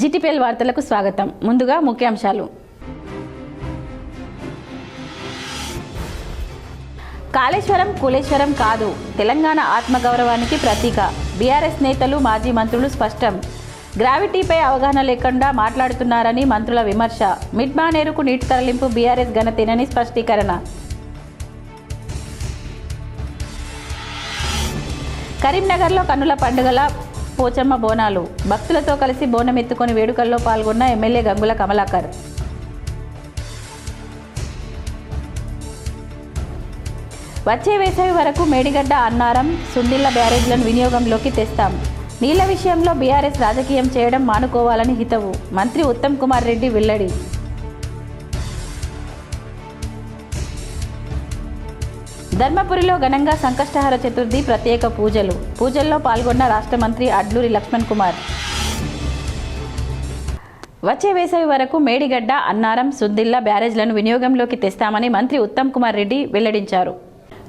GTPL వార్తలకు స్వాగతం. ముందుగా ముఖ్యాంశాలు. కాళేశ్వరం కూలేశ్వరం కాదు, తెలంగాణ ఆత్మగౌరవానికి ప్రతీక. బీఆర్ఎస్ నేతలు, మాజీ మంత్రులు స్పష్టం. గ్రావిటీపై అవగాహన లేకుండా మాట్లాడుతున్నారని మంత్రుల విమర్శ. మిడ్మానేరుకు నీటి తరలింపు బీఆర్ఎస్ ఘనతేనని స్పష్టీకరణ. కరీంనగర్లో కన్నుల పండుగల పోచమ్మ బోనాలు. భక్తులతో కలిసి బోనం ఎత్తుకొని వేడుకల్లో పాల్గొన్న ఎమ్మెల్యే గంగుల కమలాకర్. వచ్చే వేసవి వరకు మేడిగడ్డ, అన్నారం, సుందిళ్ల బ్యారేజ్లను వినియోగంలోకి తెస్తాం. నీళ్ల విషయంలో బీఆర్ఎస్ రాజకీయం చేయడం మానుకోవాలని హితవు. మంత్రి ఉత్తమ్ కుమార్ రెడ్డి వెల్లడి. ధర్మపురిలో ఘనంగా సంకష్టహర చతుర్థి ప్రత్యేక పూజల్లో పాల్గొన్న రాష్ట్ర మంత్రి అడ్లూరి లక్ష్మణ్ కుమార్. వచ్చే వేసవి వరకు మేడిగడ్డ, అన్నారం, సుందిళ్ల బ్యారేజ్లను వినియోగంలోకి తెస్తామని మంత్రి ఉత్తమ్ కుమార్ రెడ్డి వెల్లడించారు.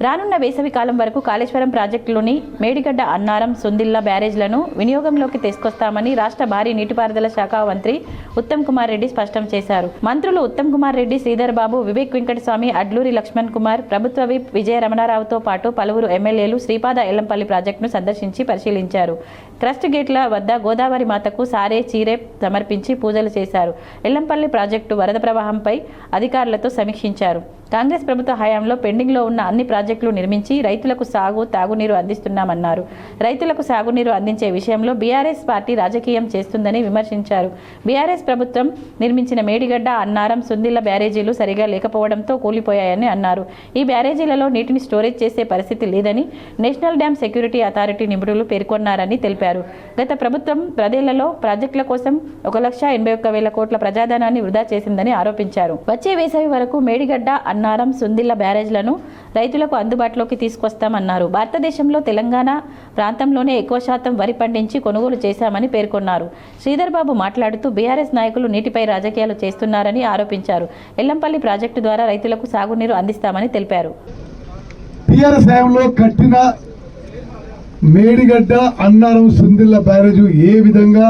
రానున్న వేసవి కాలం వరకు కాళేశ్వరం ప్రాజెక్టులోని మేడిగడ్డ, అన్నారం, సుందిళ్ల బ్యారేజ్లను వినియోగంలోకి తీసుకొస్తామని రాష్ట్ర భారీ నీటిపారుదల శాఖ మంత్రి ఉత్తమ్ కుమార్ రెడ్డి స్పష్టం చేశారు. మంత్రులు ఉత్తమ్ కుమార్ రెడ్డి, శ్రీధర్ బాబు, వివేక్ వెంకటస్వామి, అడ్లూరి లక్ష్మణ్ కుమార్, ప్రభుత్వ విప్ విజయ రమణారావుతో పాటు పలువురు ఎమ్మెల్యేలు శ్రీపాద ఎల్లంపల్లి ప్రాజెక్టును సందర్శించి పరిశీలించారు. క్రస్ట్ గేట్ల వద్ద గోదావరి మాతకు సారే చీరే సమర్పించి పూజలు చేశారు. ఎల్లంపల్లి ప్రాజెక్టు వరద ప్రవాహంపై అధికారులతో సమీక్షించారు. కాంగ్రెస్ ప్రభుత్వ హయాంలో పెండింగ్లో ఉన్న అన్ని ప్రాజెక్టులు నిర్మించి రైతులకు తాగునీరు అందిస్తున్నామన్నారు. రైతులకు సాగునీరు అందించే విషయంలో బీఆర్ఎస్ పార్టీ రాజకీయం చేస్తుందని విమర్శించారు. బీఆర్ఎస్ ప్రభుత్వం నిర్మించిన మేడిగడ్డ, అన్నారం, సుందిళ్ల బ్యారేజీలు సరిగా లేకపోవడంతో కూలిపోయాయని అన్నారు. ఈ బ్యారేజీలలో నీటిని స్టోరేజ్ చేసే పరిస్థితి లేదని నేషనల్ డ్యామ్ సెక్యూరిటీ అథారిటీ నిపుణులు పేర్కొన్నారని తెలిపారు. గత ప్రభుత్వం 10 ఏళ్లలో ప్రాజెక్టుల కోసం 1,81,000 కోట్ల ప్రజాధనాన్ని వృధా చేసిందని ఆరోపించారు. వచ్చే వేసవి వరకు మేడిగడ్డ, అన్నారం, సుందిళ్ల బ్యారేజ్లను రైతులకు అందుబాటులోకి తీసుకొస్తామన్నారు. భారతదేశంలో తెలంగాణ ప్రాంతంలోనే ఎక్కువ శాతం వరి పండించి కొనుగోలు చేశామని పేర్కొన్నారు. శ్రీధర్ బాబు మాట్లాడుతూ బీఆర్ఎస్ నాయకులు నీటిపై రాజకీయాలు చేస్తున్నారని ఆరోపించారు. ఎల్లంపల్లి ప్రాజెక్టు ద్వారా రైతులకు సాగునీరు అందిస్తామని తెలిపారు. బీఆర్ఎస్ హయాంలో కట్టిన మేడిగడ్డ, అన్నారం, సుందిళ్ల బ్యారేజ్ ఏ విధంగా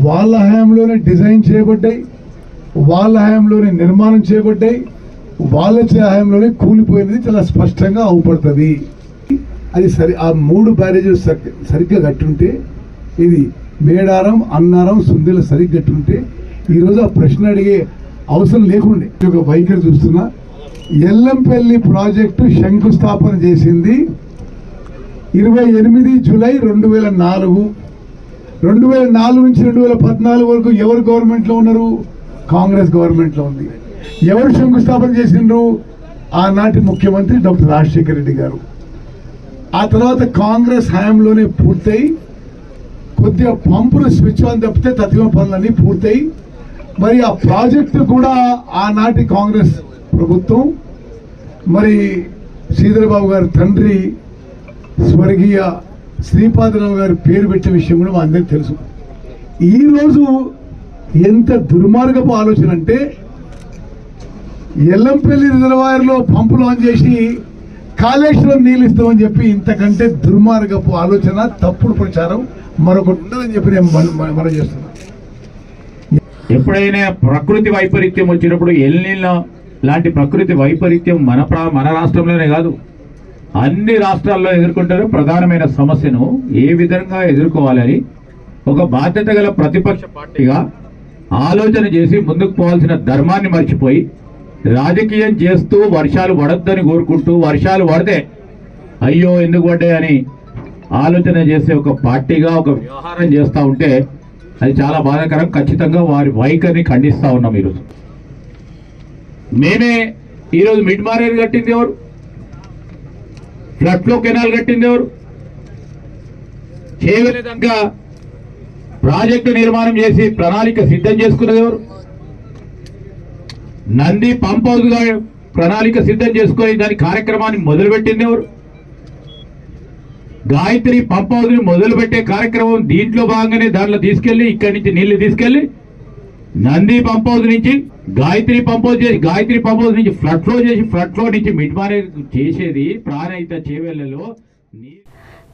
వాళ్ళ హయాంలోనే డిజైన్ చేయబడ్డాయి, వాళ్ళ హయాంలోనే నిర్మాణం చేయబడ్డాయి, వాళ్ళ హయాంలోనే కూలిపోయినది చాలా స్పష్టంగా అవుపడుతుంది. అది ఆ 3 బ్యారేజీలు సరిగ్గా కట్టుంటే, ఇది మేడారం, అన్నారం, సుందిళ్ల సరిగ్గా కట్టుంటే ఈరోజు ఆ ప్రశ్న అడిగే అవసరం లేకుండే. ఒక వైఖరి చూస్తున్నా. ఎల్లంపల్లి ప్రాజెక్టు శంకుస్థాపన చేసింది 28 జూలై 2004. 2004 నుంచి 2014 వరకు ఎవరు గవర్నమెంట్లో ఉన్నారు? కాంగ్రెస్ గవర్నమెంట్లో ఉంది. ఎవరు శంకుస్థాపన చేసిండ్రు? ఆనాటి ముఖ్యమంత్రి డాక్టర్ రాజశేఖర రెడ్డి గారు. ఆ తర్వాత కాంగ్రెస్ హయాంలోనే పూర్తయి కొద్దిగా పంపులు స్విచ్ ఆన్ తప్పితే తత్వ పనులన్నీ పూర్తయి, మరి ఆ ప్రాజెక్టు కూడా ఆనాటి కాంగ్రెస్ ప్రభుత్వం, మరి శ్రీధర్ బాబు గారి తండ్రి స్వర్గీయ శ్రీపాదరావు గారి పేరు పెట్టిన విషయం కూడా మా అందరికీ తెలుసు. ఈరోజు ఎంత దుర్మార్గపు ఆలోచన అంటే, ఎల్లంపల్లి రిజర్వాయర్లో పంపులు ఆన్ చేసి కాళేశ్వరం నీళ్ళు ఇస్తామని చెప్పి ఇంతకంటే దుర్మార్గపు ఆలోచన, తప్పుడు ప్రచారం మరొకటి ఉండదని చెప్పి నేను మనం చేస్తున్నా. ఎప్పుడైనా ప్రకృతి వైపరీత్యం వచ్చినప్పుడు ఎల్నినో లాంటి ప్రకృతి వైపరీత్యం మన రాష్ట్రంలోనే కాదు, అన్ని రాష్ట్రాల్లో ఎదుర్కొంటారు. ప్రధానమైన సమస్యను ఏ విధంగా ఎదుర్కోవాలని ఒక బాధ్యత గల ప్రతిపక్ష పార్టీగా ఆలోచన చేసి ముందుకు పోవాల్సిన ధర్మాన్ని మర్చిపోయి రాజకీయం చేస్తూ వర్షాలు పడొద్దని కోరుకుంటూ, వర్షాలు పడితే అయ్యో ఎందుకు పడ్డాయని ఆలోచన చేసే ఒక పార్టీగా ఒక వ్యవహారం చేస్తూ ఉంటే అది చాలా బాధాకరం. ఖచ్చితంగా వారి వైఖరిని ఖండిస్తూ ఉన్నాం. ఈరోజు మేమే ఈరోజు మిడ్మానేరు కట్టింది ఎవరు? ఫ్లడ్ ఫ్లో కెనాల్ కట్టింది ఎవరు? చేయలేదంగా ప్రాజెక్టు నిర్మాణం చేసి ప్రణాళిక సిద్ధం చేసుకున్నది ఎవరు? నంది పంప్ హౌస్ గా ప్రణాళిక సిద్ధం చేసుకొని దాని కార్యక్రమాన్ని మొదలుపెట్టింది ఎవరు? గాయత్రి పంప్ హౌస్ ని మొదలుపెట్టే కార్యక్రమం దీంట్లో భాగంగానే దాంట్లో తీసుకెళ్లి ఇక్కడి నుంచి నీళ్లు తీసుకెళ్లి నంది పంప్ హౌస్ నుంచి గాయత్రి పంప్ హౌస్ చేసి, గాయత్రి పంప్ హౌస్ నుంచి ఫ్లడ్ ఫ్లో చేసి, ఫ్లడ్ ఫ్లో నుంచి మిడ్మానేరు చేసేది ప్రాణహిత చేవెళ్లలో.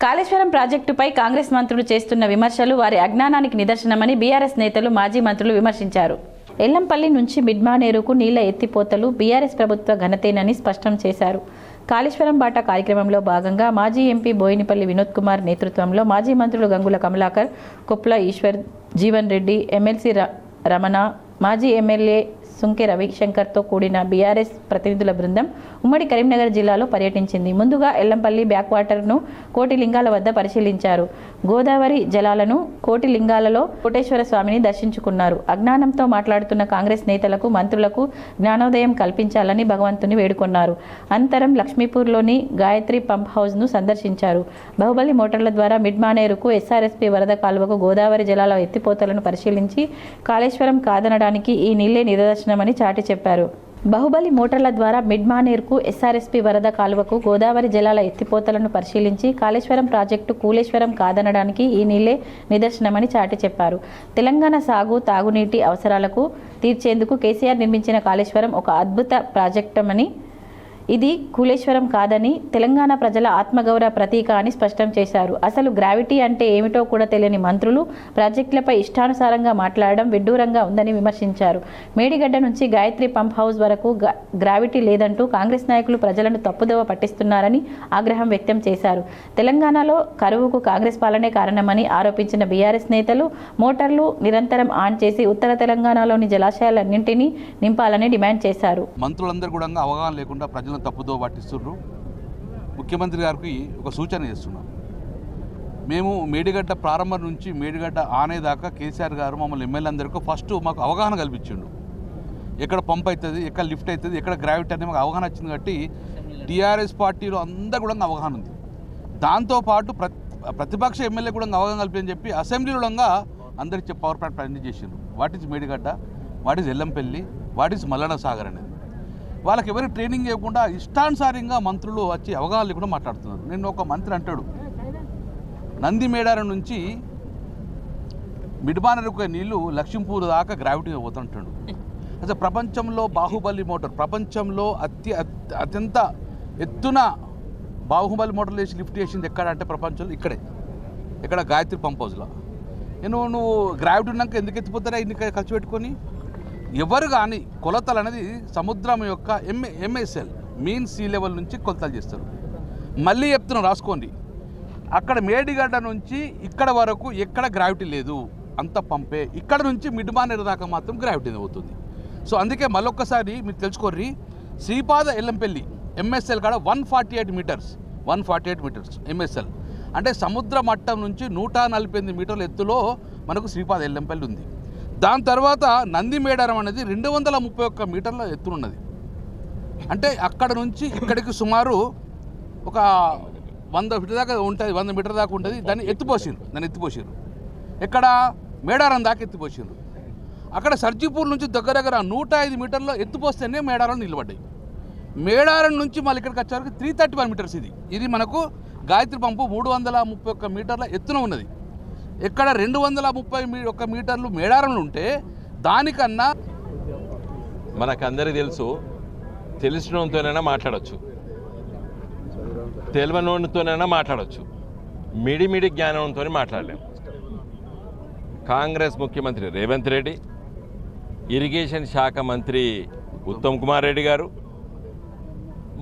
కాళేశ్వరం ప్రాజెక్టుపై కాంగ్రెస్ మంత్రులు చేస్తున్న విమర్శలు వారి అజ్ఞానానికి నిదర్శనమని బీఆర్ఎస్ నేతలు మాజీ మంత్రులు విమర్శించారు. ఎల్లంపల్లి నుంచి మిడ్మానేరుకు నీళ్ల ఎత్తిపోతలు బీఆర్ఎస్ ప్రభుత్వ ఘనతేనని స్పష్టం చేశారు. కాళేశ్వరం బాట కార్యక్రమంలో భాగంగా మాజీ ఎంపీ బోయినపల్లి వినోద్ కుమార్ నేతృత్వంలో మాజీ మంత్రులు గంగుల కమలాకర్, కొప్పుల ఈశ్వర్, జీవన్ రెడ్డి, ఎమ్మెల్సీ రమణ, మాజీ ఎమ్మెల్యే సుంకె రవిశంకర్తో కూడిన బీఆర్ఎస్ ప్రతినిధుల బృందం ఉమ్మడి కరీంనగర్ జిల్లాలో పర్యటించింది. ముందుగా ఎల్లంపల్లి బ్యాక్వాటర్ను కోటిలింగాల వద్ద పరిశీలించారు. గోదావరి జలాలను కోటిలింగాలలో కోటేశ్వర స్వామిని దర్శించుకున్నారు. అజ్ఞానంతో మాట్లాడుతున్న కాంగ్రెస్ నేతలకు, మంత్రులకు జ్ఞానోదయం కల్పించాలని భగవంతుని వేడుకొన్నారు. అనంతరం లక్ష్మీపూర్లోని గాయత్రి పంప్ హౌస్ను సందర్శించారు. బాహుబలి మోటార్ల ద్వారా మిడ్మానేరుకు, ఎస్ఆర్ఎస్పీ వరద కాలువకు గోదావరి జలాల ఎత్తిపోతలను పరిశీలించి కాళేశ్వరం కాదనడానికి ఈ నీళ్లే నిదర్శనమని చాటి చెప్పారు. బాహుబలి మోటార్ల ద్వారా మిడ్మానేర్కు, ఎస్ఆర్ఎస్పీ వరద కాలువకు గోదావరి జలాల ఎత్తిపోతలను పరిశీలించి కాళేశ్వరం ప్రాజెక్టు కూలేశ్వరం కాదనడానికి ఈ నీళ్లే నిదర్శనమని చాటి చెప్పారు. తెలంగాణ సాగు, తాగునీటి అవసరాలకు తీర్చేందుకు కేసీఆర్ నిర్మించిన కాళేశ్వరం ఒక అద్భుత ప్రాజెక్టమని, ఇది కూలేశ్వరం కాదని, తెలంగాణ ప్రజల ఆత్మగౌరవ ప్రతీక అని స్పష్టం చేశారు. అసలు గ్రావిటీ అంటే ఏమిటో కూడా తెలియని మంత్రులు ప్రాజెక్టులపై ఇష్టానుసారంగా మాట్లాడడం విడ్డూరంగా ఉందని విమర్శించారు. మేడిగడ్డ నుంచి గాయత్రి పంప్ హౌస్ వరకు గ్రావిటీ లేదంటూ కాంగ్రెస్ నాయకులు ప్రజలను తప్పుదోవ పట్టిస్తున్నారని ఆగ్రహం వ్యక్తం చేశారు. తెలంగాణలో కరువుకు కాంగ్రెస్ పాలనే కారణమని ఆరోపించిన బీఆర్ఎస్ నేతలు మోటార్లు నిరంతరం ఆన్ చేసి ఉత్తర తెలంగాణలోని జలాశయాలన్నింటినీ నింపాలని డిమాండ్ చేశారు. మంత్రులందరూ కూడా అవగాహన లేకుండా ప్రజలను తప్పుదో పట్టిస్తున్నారు. ముఖ్యమంత్రి గారికి ఒక సూచన చేస్తున్నాం. మేము మేడిగడ్డ ప్రారంభం నుంచి మేడిగడ్డ ఆనేదాకా కేసీఆర్ గారు మమ్మల్ని ఎమ్మెల్యేలందరికీ ఫస్ట్ మాకు అవగాహన కల్పించిండు. ఎక్కడ పంప్ అవుతుంది, ఎక్కడ లిఫ్ట్ అవుతుంది, ఎక్కడ గ్రావిటీ అనేది మాకు అవగాహన వచ్చింది. కాబట్టి టీఆర్ఎస్ పార్టీలో అందరూ కూడా అవగాహన ఉంది. దాంతోపాటు ప్రతిపక్ష ఎమ్మెల్యే కూడా అవగాహన కల్పించని చెప్పి అసెంబ్లీలో అందరికి పవర్ ప్లాంట్ ప్రజెంట్ చేసిండ్రు. What is Medigadda, what is Yellampalli, what is Mallanna Sagar అనేది. వాళ్ళకి ఎవరికి ట్రైనింగ్ చేయకుండా ఇష్టానుసారంగా మంత్రులు వచ్చి అవగాహన లేకుండా మాట్లాడుతున్నారు. నేను ఒక మంత్రి అంటాడు, నంది మేడారం నుంచి మిడ్మానేరుకు నీళ్లు లక్ష్మీపూర్ దాకా గ్రావిటీగా పోతుంటాడు. అసలు ప్రపంచంలో బాహుబలి మోటార్, ప్రపంచంలో అత్యంత ఎత్తున బాహుబలి మోటార్లు వేసి లిఫ్ట్ చేసింది ఎక్కడ అంటే ప్రపంచంలో ఇక్కడే, ఇక్కడ గాయత్రి పంప్ హౌస్లో. నువ్వు గ్రావిటీ ఉన్నాక ఎందుకు ఎత్తిపోతారా ఇన్ని ఖర్చు పెట్టుకొని? ఎవరు కానీ కొలతలు అనేది సముద్రం యొక్క ఎంఎస్ఎల్ మీన్ సీ లెవెల్ నుంచి కొలతలు చేస్తారు. మళ్ళీ చెప్తున్నాం, రాసుకోండి. అక్కడ మేడిగడ్డ నుంచి ఇక్కడ వరకు ఎక్కడ గ్రావిటీ లేదు, అంత పంపే. ఇక్కడ నుంచి మిడ్మానేరు దాకా మాత్రం గ్రావిటీ అవుతుంది. సో అందుకే మళ్ళొక్కసారి మీరు తెలుసుకోర్రి, శ్రీపాద ఎల్లంపల్లి ఎంఎస్ఎల్ కాడ 148 మీటర్స్ ఎంఎస్ఎల్ అంటే సముద్ర మట్టం నుంచి 148 మీటర్ల ఎత్తులో మనకు శ్రీపాద ఎల్లంపల్లి ఉంది. దాని తర్వాత నంది మేడారం అనేది 231 మీటర్ల ఎత్తునున్నది. అంటే అక్కడ నుంచి ఇక్కడికి సుమారు ఒక 100 ఫీట్ దాకా ఉంటుంది, 100 మీటర్ దాకా ఉంటుంది. దాన్ని ఎత్తిపోసారు. ఎక్కడ మేడారం దాకా ఎత్తిపోసారు. అక్కడ సర్జీపూర్ నుంచి దగ్గర 105 మీటర్ల ఎత్తిపోస్తేనే మేడారం నిలబడ్డాయి. మేడారం నుంచి మళ్ళీ ఇక్కడికి వచ్చేవరకు 331 మీటర్స్. ఇది మనకు గాయత్రి పంపు 331 మీటర్ల ఎత్తున ఉన్నది. ఇక్కడ 231 మీటర్లు మేడారంలో ఉంటే దానికన్నా మనకందరికీ తెలుసు, తెలిసినతోనైనా మాట్లాడచ్చు, తెలియనతోనైనా మాట్లాడచ్చు, మిడిమిడి జ్ఞానంతో మాట్లాడలేము. కాంగ్రెస్ ముఖ్యమంత్రి రేవంత్ రెడ్డి, ఇరిగేషన్ శాఖ మంత్రి ఉత్తమ్ కుమార్ రెడ్డి గారు,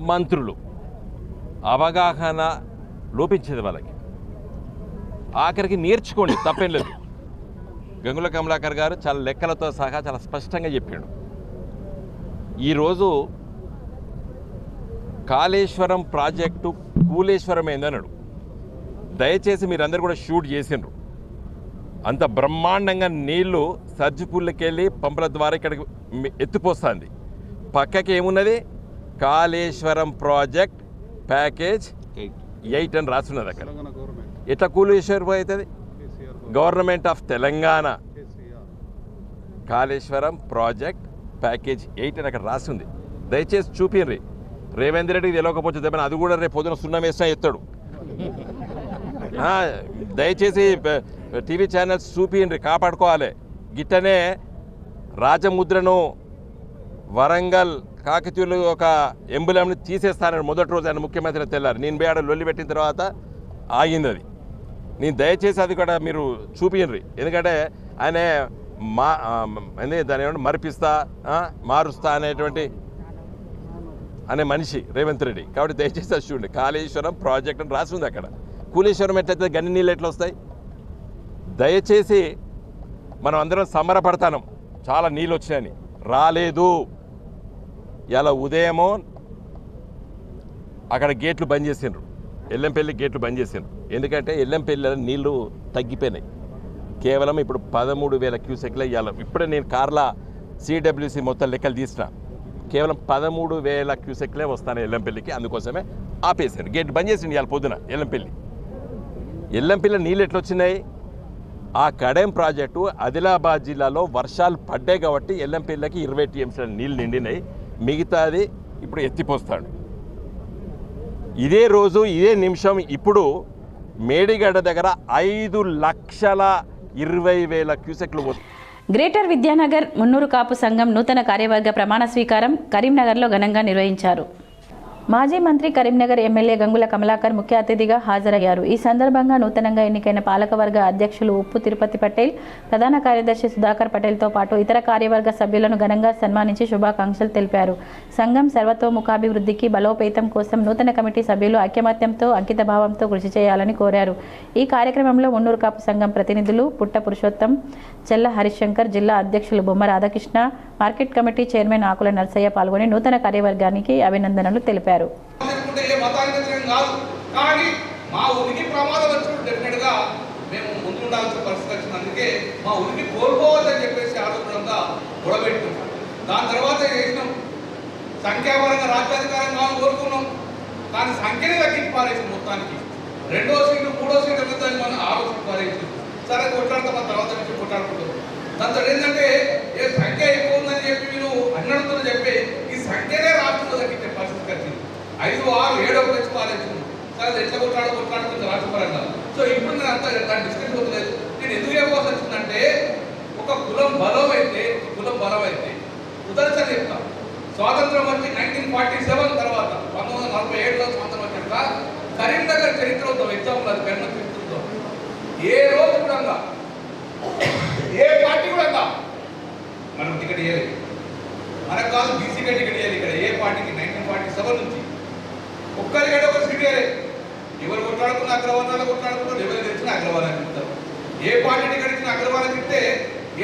మంత్రులు అవగాహన లోపించేది వాళ్ళకి. ఆఖరికి నేర్చుకోండి, తప్పేం లేదు. గంగుల కమలాకర్ గారు చాలా లెక్కలతో సహా చాలా స్పష్టంగా చెప్పాడు. ఈరోజు కాళేశ్వరం ప్రాజెక్టు కూలేశ్వరం అయిందన్నాడు. దయచేసి మీరందరూ కూడా షూట్ చేసిండ్రు. అంత బ్రహ్మాండంగా నీళ్లు సర్జిపూర్లకెళ్ళి పంపుల ద్వారా ఇక్కడికి ఎత్తిపోస్తుంది. పక్కకి ఏమున్నది, కాళేశ్వరం ప్రాజెక్ట్ ప్యాకేజ్ 8 అని రాస్తున్నది. అక్కడ ఎట్లా కూలేశ్వరం అవుతుంది? Government of Telangana Kaleshwaram project package 8 అని అక్కడ రాస్తుంది. దయచేసి చూపిర్రి. రేవంత్ రెడ్డికి తెలియకపోతే చెప్పిన అది కూడా రేపు పొద్దున సున్నం వేసినా ఎత్తాడు. దయచేసి టీవీ ఛానల్స్ చూపియండి, కాపాడుకోవాలి. గిట్టనే రాజముద్రను వరంగల్ కాకతీయులు ఒక ఎంబులంని తీసేస్తానని మొదటి రోజు ఆయన ముఖ్యమంత్రి తెల్లారు. నేను పోయి ఆడ లొల్లి పెట్టిన తర్వాత ఆగింది అది. నేను దయచేసి అది కూడా మీరు చూపించండి. ఎందుకంటే ఆయన దాని ఏమంటే మరిపిస్తా మారుస్తా అనే మనిషి రేవంత్ రెడ్డి. కాబట్టి దయచేసి అది చూడండి. కాళేశ్వరం ప్రాజెక్ట్ అని రాసి ఉంది అక్కడ. కూలేశ్వరం ఎట్లయితే గన్ని నీళ్ళు ఎట్లా వస్తాయి? దయచేసి మనం అందరం సంబరపడతాం చాలా నీళ్ళు వచ్చినాయని. రాలేదు. ఇలా ఉదయమో అక్కడ గేట్లు బంద్ చేసిండ్రు, ఎల్లంపల్లి గేట్లు బంద్ చేసిండ్రు. ఎందుకంటే ఎల్లంపల్లి నీళ్లు తగ్గిపోయినాయి. కేవలం ఇప్పుడు 13,000 క్యూసెక్లే ఇవ్వాలి. ఇప్పుడే నేను కార్లా సిడబ్ల్యూసి మొత్తం లెక్కలు తీసిన. కేవలం 13,000 క్యూసెక్లే వస్తాను ఎల్లంపల్లికి. అందుకోసమే ఆపేసాను, గేట్ బంద్ చేసిండు ఇవాళ పొద్దున. ఎల్లంపల్లి నీళ్ళు ఎట్లా వచ్చినాయి? ఆ కడెం ప్రాజెక్టు ఆదిలాబాద్ జిల్లాలో వర్షాలు పడ్డాయి కాబట్టి ఎల్లంపల్లికి 20 టీఎంసీల నీళ్ళు నిండినాయి. మిగతాది ఇప్పుడు ఎత్తిపోస్తాడు. ఇదే రోజు ఇదే నిమిషం ఇప్పుడు మేడిగడ్డ దగ్గర 5,20,000 క్యూసెక్లు. గ్రేటర్ విద్యానగర్ మున్నూరు కాపు సంఘం నూతన కార్యవర్గ ప్రమాణ స్వీకారం కరీంనగర్లో ఘనంగా నిర్వహించారు. మాజీ మంత్రి కరీంనగర్ ఎమ్మెల్యే గంగుల కమలాకర్ ముఖ్య అతిథిగా హాజరయ్యారు. ఈ సందర్భంగా నూతనంగా ఎన్నికైన పాలకవర్గ అధ్యక్షులు ఉప్పు తిరుపతి పటేల్, ప్రధాన కార్యదర్శి సుధాకర్ పటేల్తో పాటు ఇతర కార్యవర్గ సభ్యులను ఘనంగా సన్మానించి శుభాకాంక్షలు తెలిపారు. సంఘం సర్వతోముఖాభివృద్ధికి బలోపేతం కోసం నూతన కమిటీ సభ్యులు ఐకమత్యంతో అంకితభావంతో కృషి చేయాలని కోరారు. ఈ కార్యక్రమంలో మున్నూరు కాపు సంఘం ప్రతినిధులు పుట్ట పురుషోత్తం, చెల్ల హరిశంకర్, జిల్లా అధ్యక్షులు బొమ్మ రాధాకృష్ణ, మార్కెట్ కమిటీ చైర్మన్ ఆకుల నర్సయ్య పాల్గొని నూతన కార్యవర్గానికి అభినందనలు తెలిపారు. మా ఉనికి ప్రమాదం వచ్చినప్పుడు డెఫినెట్గా మేము ముందుండాల్సిన పరిస్థితి వచ్చినందుకే మా ఉనికి కోల్పోవద్దని చెప్పేసి ఆలోచనగా గొడవెట్టుకున్నాం. దాని తర్వాత చేసినాం, సంఖ్యాపరంగా రాజ్యాధికారం కావాలని కోరుకున్నాం. కానీ సంఖ్యనే తగ్గించి పారేసింది. మొత్తానికి 2వ సీట్లు 3వ సీట్లు వెళ్తాయని మనం ఆలోచన పారేసింది. సరే కొట్లాడతాం, తర్వాత నుంచి కొట్లాడుకుంటాం. దాంతో ఏంటంటే ఏ సంఖ్య ఎక్కువ ఉందని చెప్పి మీరు అన్నడుతున్న చెప్పి ఈ సంఖ్యనే రాష్ట్రంలో తగ్గించే పరిస్థితి వచ్చింది. 5, 6, 7 వచ్చి పారేసింది. సరే ఎట్లా కొట్లాడుతుంది రాష్ట్రపరంగా. సో ఇప్పుడు నేను అంతా దాన్ని డిస్కస్ అవుతలేదు. నేను ఎందుకు చెప్పాల్సి వచ్చిందంటే ఒక కులం బలం అయితే ఉదర్శన చెప్తా. స్వాతంత్రం వచ్చి 1947 తర్వాత 1947లో స్వాతంత్రం వచ్చాక కరీంనగర్ చరిత్ర ఎగ్జాంపుల్ అది పెన్న చరిత్రతో ఏ రోజు కూడా ఏ పార్టీ కూడా మనం టికెట్ ఇవ్వలేదు. మనకు కాదు బీసీగా టికెట్ ఇవ్వాలి. ఇక్కడ ఏ పార్టీకి 1947 నుంచి ఒక్కరికంటే ఒక సీట్ ఇవ్వలేదు. ఎవరు కొట్లాడుకున్న అగ్రవర్ణాలు కొట్లాడుకున్నారు, ఎవరు తెలిసిన అగ్రవర్ణాలు చెప్తారు. ఏ పార్టీ టికెట్ ఇచ్చిన అగ్రవర్ణం చెప్తే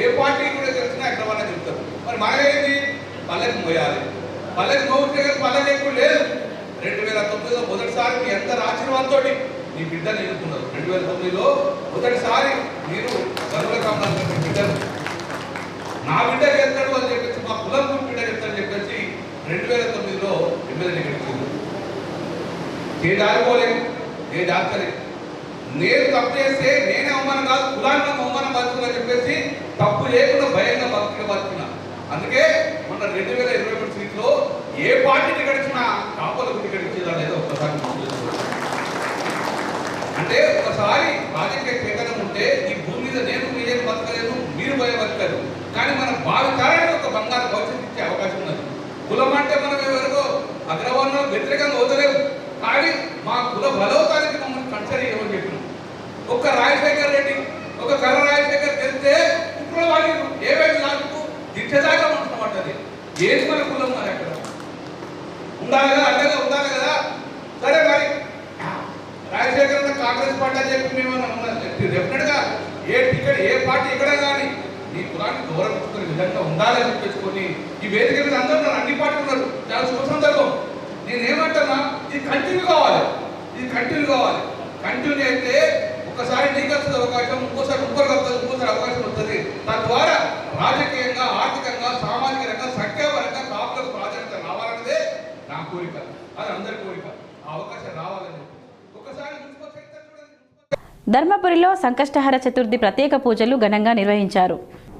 ఏ పార్టీ కూడా తెలిసిన అగ్రవర్ణం చెప్తారు. మరి మనమేంది పల్లెకి మోయాలి. పల్లెకి మోగితే కానీ పల్లెకి ఎక్కువ లేదు. 2009లో మొదటిసారి మీ అందరి ఆశీర్వాదంతో మీ బిడ్డను ఎన్నుకున్నారు. 2009లో మొదటిసారి మీరు గనుల కమలాకర్ బిడ్డను నా బిడ్డ చెప్తాడు అని చెప్పేసి, మా కులం బిడ్డ చెప్తాడని చెప్పేసి 2009లో ఎమ్మెల్యే గెలిచింది. ఏ దారిపోలేదు, ఏ దాచలేదు. నేను తప్పు చేస్తే నేనే అవమానం కాదు, కులాన్ని అవమానం బతుకుని చెప్పేసి తప్పు లేకుండా భయంగా బతికిన. అందుకే మొన్న 2023 సీట్లో ఏ పార్టీ టికెట్ ఇచ్చినా కాపులకు టికెట్ ఇచ్చేదా లేదా ఒక్కసారి అంటే ఒకసారి రాజకీయ చైతన్యం ఉంటే ఈ భూమి మీద నేను మీరేం బతకలేను, మీరు భయం బతకలేదు. కానీ మన భావితరానికి ఒక బంగారు భవిష్యత్తు ఇచ్చే అవకాశం ఉన్నది. కులం అంటే మనం ఎవరికో అగ్రవర్ణం వ్యతిరేకంగా వదలేము. కానీ మా కుల బలోతానికి మమ్మల్ని కన్సిడర్ చేయమని చెప్పినాం. ఒక్క రాజశేఖర్ రెడ్డి, ఒక కర్ర రాజశేఖర్ తెలిస్తే ఇప్పుడు వాళ్ళు ఏవైనా నాకు దిట్టదాకా ఉంటున్నది. ఏది మన కులం మరి అక్కడ ఉండాలి కదా, అడ్డగా ఉండాలి కదా. సరే మరి రాజశేఖర్ కాంగ్రెస్ పార్టీ అని చెప్పి మేము డెఫినెట్గా ఏ టికెట్ ఏ పార్టీ ఎక్కడ కానీ ఈ కులాన్ని గౌరవించుకునే విధంగా ఉండాలని చెప్పేసుకొని ఈ వేదిక మీద అందరూ ఉన్నారు, అన్ని పార్టీలు ఉన్నారు. చాలా శుభ సందర్భం. నేనేమంటున్నా, ఇది కంటిన్యూ కావాలి. కంటిన్యూ అయితే ఒకసారి నీకు వస్తుంది అవకాశం, ఇంకోసారి ఇంకోసారి అవకాశం వస్తుంది. తద్వారా రాజకీయంగా, ఆర్థికంగా, సామాజిక రంగంగా, సంఖ్యాపరంగా కాపులకు ప్రాధాన్యత రావాలన్నదే నా కోరిక. అది అందరి కోరిక. ఆ అవకాశం రావాలని ఒకసారి ధర్మపురిలో సంకష్టహర చతుర్థి ప్రత్యేక పూజలు ఘనంగా నిర్వహించారు.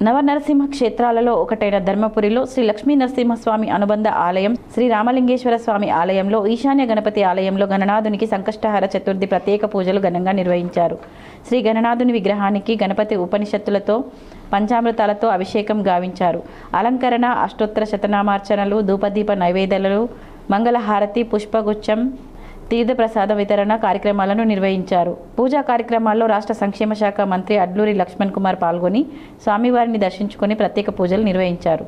నవనరసింహ క్షేత్రాలలో ఒకటైన ధర్మపురిలో శ్రీ లక్ష్మీ నరసింహస్వామి అనుబంధ ఆలయం, శ్రీ రామలింగేశ్వర స్వామి ఆలయంలో, ఈశాన్య గణపతి ఆలయంలో గణనాథునికి సంకష్టహర చతుర్థి ప్రత్యేక పూజలు ఘనంగా నిర్వహించారు. శ్రీ గణనాథుని విగ్రహానికి గణపతి ఉపనిషత్తులతో పంచామృతాలతో అభిషేకం గావించారు. అలంకరణ, అష్టోత్తర శతనామార్చనలు, ధూపదీప నైవేద్యాలు, మంగళహారతి, పుష్పగుచ్చం, తీర్థప్రసాద వితరణ కార్యక్రమాలను నిర్వహించారు. పూజా కార్యక్రమాల్లో రాష్ట్ర సంక్షేమ శాఖ మంత్రి అడ్లూరి లక్ష్మణ్ కుమార్ పాల్గొని స్వామివారిని దర్శించుకొని ప్రత్యేక పూజలు నిర్వహించారు.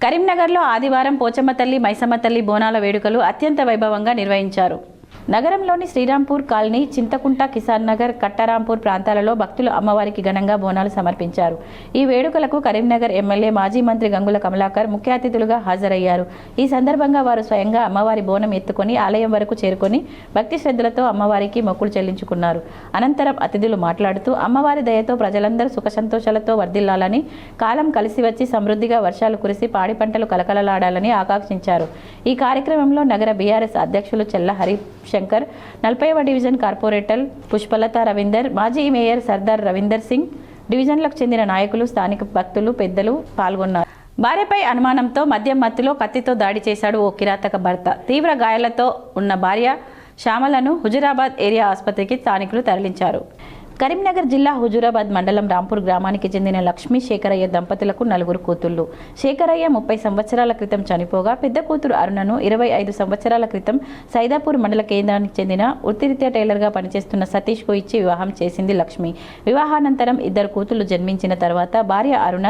కరీంనగర్లో ఆదివారం పోచమ్మ తల్లి మైసమ్మ తల్లి బోనాల వేడుకలు అత్యంత వైభవంగా నిర్వహించారు. నగరంలోని శ్రీరాంపూర్ కాలనీ, చింతకుంట, కిసాన్ నగర్, కట్టారాంపూర్ ప్రాంతాలలో భక్తులు అమ్మవారికి ఘనంగా బోనాలు సమర్పించారు. ఈ వేడుకలకు కరీంనగర్ ఎమ్మెల్యే మాజీ మంత్రి గంగుల కమలాకర్ ముఖ్య అతిథులుగా హాజరయ్యారు. ఈ సందర్భంగా వారు స్వయంగా అమ్మవారి బోనం ఎత్తుకొని ఆలయం వరకు చేరుకొని భక్తి శ్రద్ధలతో అమ్మవారికి మొక్కులు చెల్లించుకున్నారు. అనంతరం అతిథులు మాట్లాడుతూ అమ్మవారి దయతో ప్రజలందరూ సుఖ సంతోషాలతో వర్ధిల్లాలని, కాలం కలిసి వచ్చి సమృద్ధిగా వర్షాలు కురిసి పాడి పంటలు కలకలలాడాలని ఆకాంక్షించారు. ఈ కార్యక్రమంలో నగర బీఆర్ఎస్ అధ్యక్షులు చెల్ల హరి శంకర్, 40వ డివిజన్ కార్పొరేటర్ పుష్పలత రవీందర్, మాజీ మేయర్ సర్దార్ రవీందర్ సింగ్, డివిజన్లకు చెందిన నాయకులు, స్థానిక భక్తులు, పెద్దలు పాల్గొన్నారు. భార్యపై అనుమానంతో మద్యం మత్తులో కత్తితో దాడి చేశాడు ఓ కిరాతక భర్త. తీవ్ర గాయాలతో ఉన్న భార్య శ్యామలను హుజురాబాద్ ఏరియా ఆసుపత్రికి స్థానికులు తరలించారు. కరీంనగర్ జిల్లా హుజూరాబాద్ మండలం రాంపూర్ గ్రామానికి చెందిన లక్ష్మీ శేఖరయ్య దంపతులకు 4 కూతుళ్లు. శేఖరయ్య 30 సంవత్సరాల క్రితం చనిపోగా పెద్ద కూతురు అరుణను 25 సంవత్సరాల క్రితం సైదాపూర్ మండల కేంద్రానికి చెందిన వృత్తిరీత్యా టైలర్గా పనిచేస్తున్న సతీష్కు ఇచ్చి వివాహం చేసింది లక్ష్మి. వివాహానంతరం 2 కూతుళ్లు జన్మించిన తర్వాత భార్య అరుణ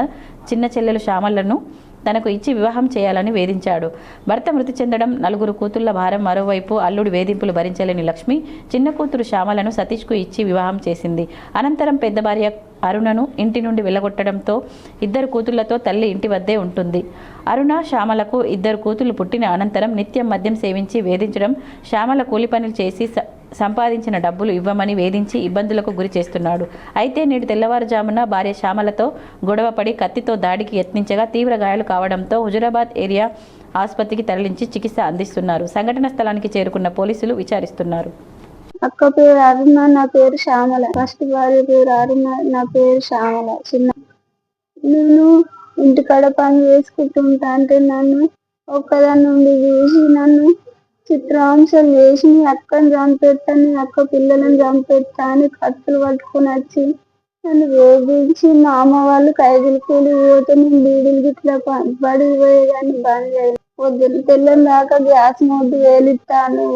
చిన్న చెల్లెలు శ్యామలను తనకు ఇచ్చి వివాహం చేయాలని వేధించాడు. భర్త మృతి చెందడం, 4 కూతుళ్ల భారం, మరోవైపు అల్లుడి వేధింపులు భరించలేని లక్ష్మి చిన్న కూతురు శ్యామలను సతీష్కు ఇచ్చి వివాహం చేసింది. అనంతరం పెద్ద భార్య అరుణను ఇంటి నుండి వెళ్ళగొట్టడంతో 2 కూతుళ్లతో తల్లి ఇంటి వద్దే ఉంటుంది. అరుణ, శ్యామలకు 2 కూతుళ్లు పుట్టిన అనంతరం నిత్యం మద్యం సేవించి వేధించడం, శ్యామల కూలి పనులు చేసి సంపాదించిన డబ్బులు ఇవ్వమని వేధించి ఇబ్బందులకు గురి చేస్తున్నాడు. అయితే నేడు తెల్లవారుజామున భార్య శ్యామలతో గొడవపడి కత్తితో దాడికి యత్నించగా తీవ్ర గాయాలు కావడంతో హుజురాబాద్ ఏరియా ఆసుపత్రికి తరలించి చికిత్స అందిస్తున్నారు. సంఘటన స్థలానికి చేరుకున్న పోలీసులు విచారిస్తున్నారు. అక్క పేరు అరుణ, నా పేరు శ్యామల. ఫస్ట్ భార్య పేరు అరుణ, నా పేరు శ్యామల. చిన్న నేను ఇంటికాడ పని చేసుకుంటుంటా అంటే నన్ను ఒక్కదాని నుండి చూసి నన్ను చిత్రహింసలు చేసి నీ అక్కని చంపెట్టాను, నీ అక్క పిల్లలను చంపెట్టా అని కత్తులు పట్టుకొని వచ్చి నన్ను వేధించి మా అమ్మ వాళ్ళు ఖైదీలు కూలి పోతే నేను బీడీలు గిట్లా బడికి పోయేదాన్ని బంద్ చేయాలి. పొద్దున్న తెల్లని దాకా గ్యాస్ మొద్దు వేలిస్తాను,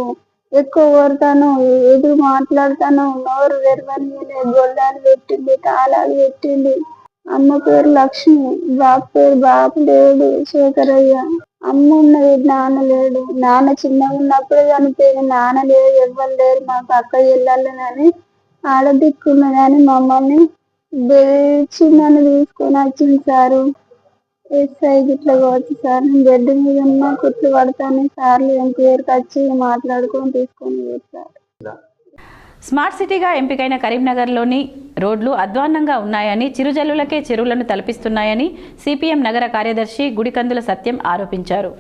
ఎక్కువ కొడతాను, ఎదురు మాట్లాడతాను, నోరు తెరవని గొల్లాలు పెట్టింది, తాళాలు పెట్టింది. అమ్మ పేరు లక్ష్మి, బాబు పేరు బాబు లేడు శేఖరయ్య. అమ్మ ఉన్నది, నాన్న లేడు. నాన్న చిన్నగా ఉన్నప్పుడే చనిపోయింది. నాన్న లేడు, ఎవ్వరు లేరు. మాకు అక్క చెల్లెలని ఆడ దిక్కున్నదని మమ్మల్ని బెదిరించి నన్ను తీసుకొని వచ్చింది సారు. ఎస్ఐ గిట్లా కావచ్చు సార్, నేను బెడ్ మీద ఉన్నా కుట్లు పడతాను సార్లు ఎంపీఆర్కి వచ్చి మాట్లాడుకొని తీసుకొని పోతారు. స్మార్ట్ సిటీగా ఎంపికైన కరీంనగర్లోని రోడ్లు అధ్వాన్నంగా ఉన్నాయని, చిరుజల్లులకే చెరువులను తలపిస్తున్నాయని సిపిఎం నగర కార్యదర్శి గుడికందుల సత్యం ఆరోపించారు.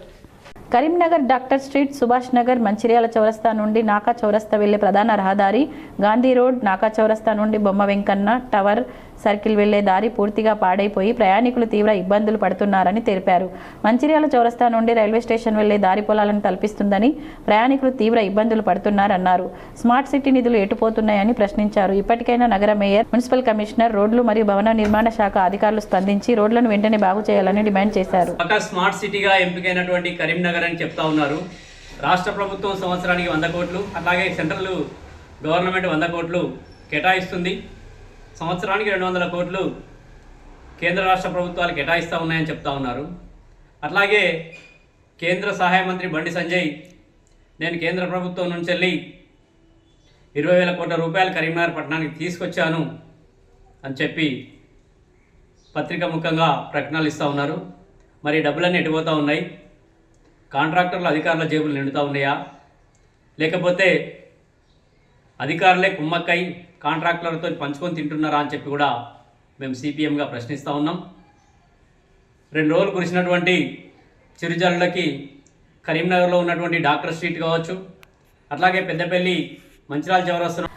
కరీంనగర్ డాక్టర్ స్ట్రీట్, సుభాష్ నగర్, మంచిర్యాల చౌరస్తా నుండి నాకా చౌరస్తా వెళ్లే ప్రధాన రహదారి, గాంధీ రోడ్, నాకా చౌరస్తా నుండి బొమ్మ వెంకన్న టవర్ సర్కిల్ వెళ్లే దారి పూర్తిగా పాడైపోయి ప్రయాణికులు తీవ్ర ఇబ్బందులు పడుతున్నారని తెలిపారు. మంచిర్యాల చౌరస్తా నుండి రైల్వే స్టేషన్ వెళ్లే దారి పొలాలను తలపిస్తుందని ప్రయాణికులు తీవ్ర ఇబ్బందులు పడుతున్నారన్నారు. స్మార్ట్ సిటీ నిధులు ఎటుపోతున్నాయని ప్రశ్నించారు. ఇప్పటికైనా నగర మేయర్, మున్సిపల్ కమిషనర్, రోడ్లు మరియు భవన నిర్మాణ శాఖ అధికారులు స్పందించి రోడ్లను వెంటనే బాగు చేయాలని డిమాండ్ చేశారు. స్మార్ట్ సిటీగా ఎంపికైనటువంటి కరీంనగర్ అని చెప్తా ఉన్నారు. రాష్ట్ర ప్రభుత్వం సంవత్సరానికి 100 కోట్లు, అలాగే సెంట్రల్ గవర్నమెంట్ 100 కోట్లు కేటాయిస్తుంది. సంవత్సరానికి 200 కోట్లు కేంద్ర రాష్ట్ర ప్రభుత్వాలు కేటాయిస్తూ ఉన్నాయని చెప్తా ఉన్నారు. అట్లాగే కేంద్ర సహాయ మంత్రి బండి సంజయ్, నేను కేంద్ర ప్రభుత్వం నుంచి వెళ్ళి 20,000 కోట్ల రూపాయలు కరీంనగర్ పట్టణానికి తీసుకొచ్చాను అని చెప్పి పత్రిక ముఖంగా ప్రకటనలు ఇస్తూ ఉన్నారు. మరి డబ్బులన్నీ ఎటుపోతూ ఉన్నాయి? కాంట్రాక్టర్లు, అధికారుల జేబులు నిండుతూ ఉన్నాయా, లేకపోతే అధికారులే కుమ్మక్కై కాంట్రాక్టర్లతో పంచుకొని తింటున్నారా అని చెప్పి కూడా మేము సిపిఎంగా ప్రశ్నిస్తూ ఉన్నాం. 2 రోజులు కురిసినటువంటి చిరుజల్లులకి కరీంనగర్లో ఉన్నటువంటి డాక్టర్ స్ట్రీట్ కావచ్చు, అట్లాగే పెద్దపల్లి, మంచిర్యాల చౌరస్తా